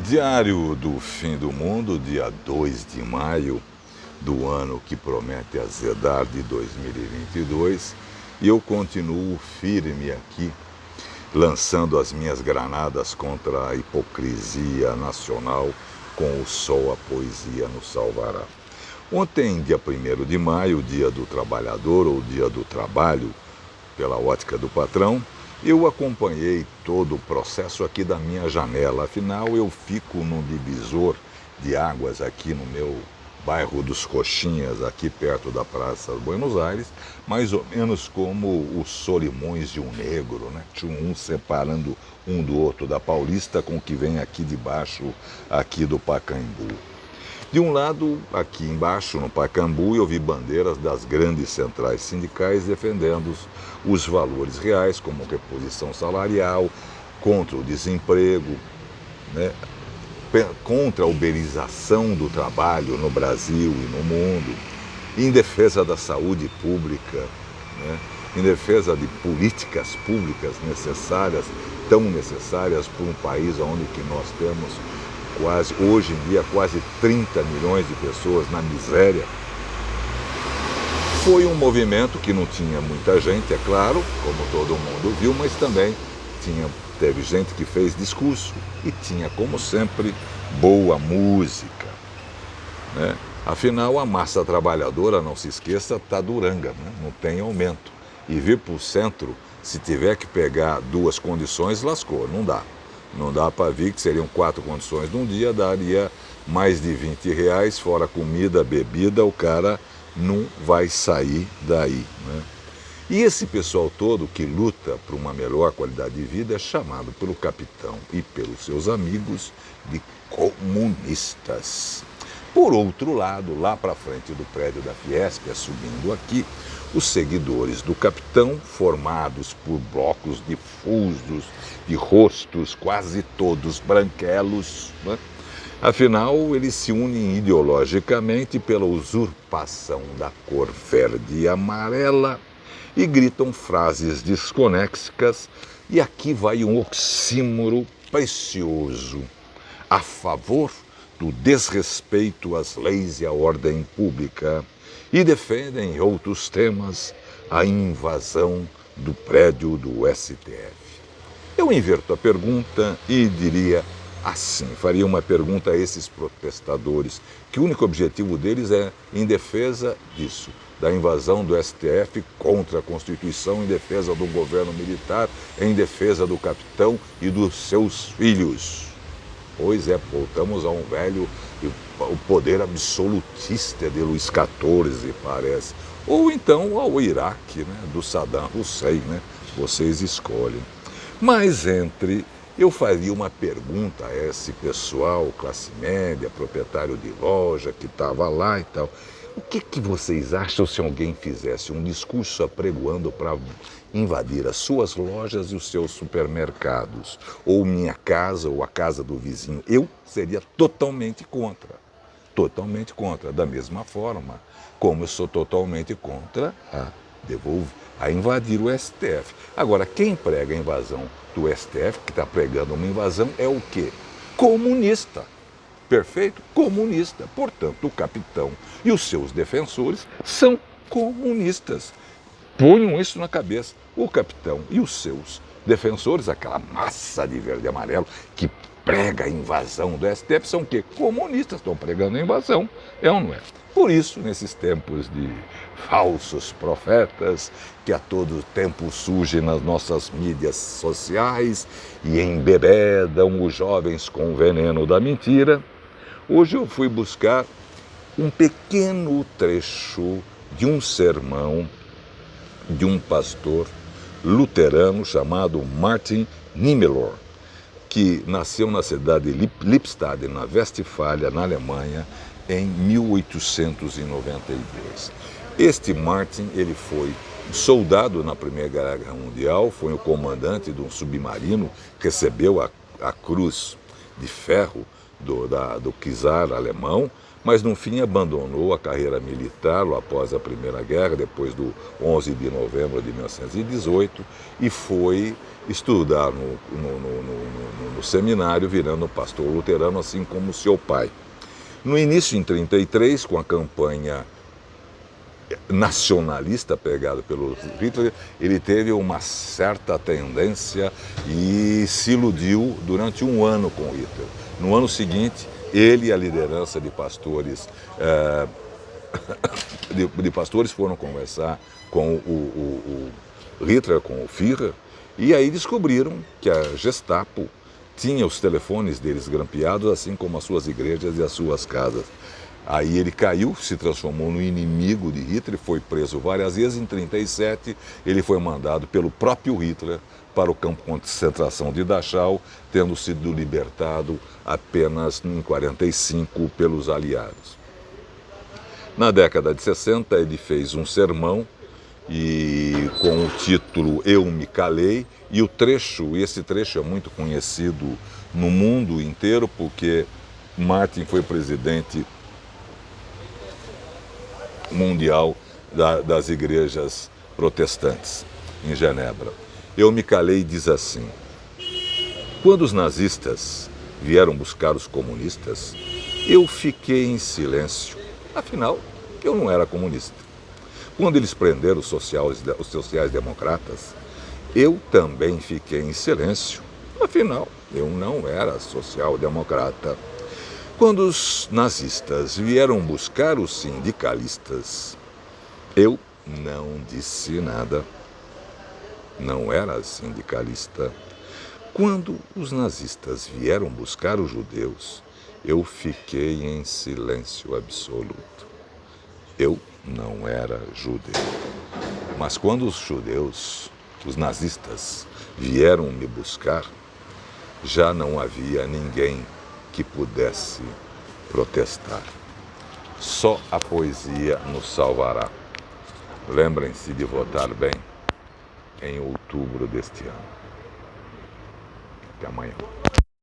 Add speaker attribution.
Speaker 1: Diário do Fim do Mundo, dia 2 de maio do ano que promete azedar de 2022, e eu continuo firme aqui, lançando as minhas granadas contra a hipocrisia nacional, com o sol a poesia nos salvará. Ontem, dia 1º de maio, dia do trabalhador ou dia do trabalho, pela ótica do patrão, eu acompanhei todo o processo aqui da minha janela. Afinal, eu fico num divisor de águas aqui no meu bairro dos Coxinhas, aqui perto da Praça Buenos Aires, mais ou menos como os Solimões de um Negro, né? Tinha um separando um do outro da Paulista com o que vem aqui de baixo, aqui do Pacaembu. De um lado, aqui embaixo, no Pacaembu, eu vi bandeiras das grandes centrais sindicais defendendo os valores reais, como reposição salarial, contra o desemprego, né? Contra a uberização do trabalho no Brasil e no mundo, em defesa da saúde pública, né? Em defesa de políticas públicas necessárias, tão necessárias para um país onde que nós temos hoje em dia, quase 30 milhões de pessoas na miséria. Foi um movimento que não tinha muita gente, é claro, como todo mundo viu, mas também teve gente que fez discurso e tinha, como sempre, boa música, né? Afinal, a massa trabalhadora, não se esqueça, está duranga, né? Não tem aumento. E vir para o centro, se tiver que pegar duas condições, lascou, não dá. Não dá para vir, que seriam 4 condições num dia, daria mais de R$ 20, fora comida, bebida, o cara não vai sair daí, né? E esse pessoal todo que luta por uma melhor qualidade de vida é chamado pelo capitão e pelos seus amigos de comunistas. Por outro lado, lá para frente do prédio da Fiesp, subindo aqui, os seguidores do capitão, formados por blocos difusos de rostos quase todos branquelos, né? Afinal, eles se unem ideologicamente pela usurpação da cor verde e amarela e gritam frases desconexas, e aqui vai um oxímoro precioso a favor do desrespeito às leis e à ordem pública, e defendem, em outros temas, a invasão do prédio do STF. Eu inverto a pergunta e diria assim, faria uma pergunta a esses protestadores, que o único objetivo deles é em defesa disso, da invasão do STF, contra a Constituição, em defesa do governo militar, em defesa do capitão e dos seus filhos. Pois é, voltamos a um velho, o poder absolutista de Luís XIV, parece. Ou então ao Iraque, né, do Saddam Hussein, né? Vocês escolhem. Mas eu faria uma pergunta a esse pessoal, classe média, proprietário de loja, que estava lá e tal. O que vocês acham se alguém fizesse um discurso apregoando para invadir as suas lojas e os seus supermercados, ou minha casa, ou a casa do vizinho? Eu seria totalmente contra. Totalmente contra. Da mesma forma como eu sou totalmente contra a invadir o STF. Agora, quem prega a invasão do STF, que está pregando uma invasão, é o quê? Comunista. Perfeito? Comunista. Portanto, o capitão e os seus defensores são comunistas. Ponham isso na cabeça. O capitão e os seus defensores, aquela massa de verde e amarelo que prega a invasão do STF, são o quê? Comunistas. Estão pregando a invasão. É ou não é? Por isso, nesses tempos de falsos profetas, que a todo tempo surgem nas nossas mídias sociais e embebedam os jovens com o veneno da mentira, hoje eu fui buscar um pequeno trecho de um sermão de um pastor luterano chamado Martin Niemöller, que nasceu na cidade de Lippstadt, na Westfália, na Alemanha, em 1892. Este Martin, ele foi soldado na Primeira Guerra Mundial, foi o comandante de um submarino, recebeu a Cruz de Ferro do czar alemão, mas no fim abandonou a carreira militar após a Primeira Guerra, depois do 11 de novembro de 1918, e foi estudar no seminário, virando pastor luterano, assim como seu pai. No início, em 1933, com a campanha nacionalista pegada pelo Hitler, ele teve uma certa tendência e se iludiu durante um ano com Hitler. No ano seguinte, ele e a liderança de pastores pastores foram conversar com o Hitler, com o Führer, e aí descobriram que a Gestapo tinha os telefones deles grampeados, assim como as suas igrejas e as suas casas. Aí ele caiu, se transformou no inimigo de Hitler, foi preso várias vezes. Em 1937, ele foi mandado pelo próprio Hitler para o campo de concentração de Dachau, tendo sido libertado apenas em 1945 pelos aliados. Na década de 60, ele fez um sermão e com o título Eu Me Calei, e esse trecho é muito conhecido no mundo inteiro, porque Martin foi presidente mundial das igrejas protestantes em Genebra. Eu me calei diz assim: quando os nazistas vieram buscar os comunistas, eu fiquei em silêncio, afinal eu não era comunista. Quando eles prenderam os sociais-democratas, eu também fiquei em silêncio, afinal eu não era social-democrata. Quando os nazistas vieram buscar os sindicalistas, eu não disse nada. Não era sindicalista. Quando os nazistas vieram buscar os judeus, eu fiquei em silêncio absoluto. Eu não era judeu. Mas quando os nazistas, vieram me buscar, já não havia ninguém que pudesse protestar. Só a poesia nos salvará. Lembrem-se de votar bem em outubro deste ano. Até amanhã.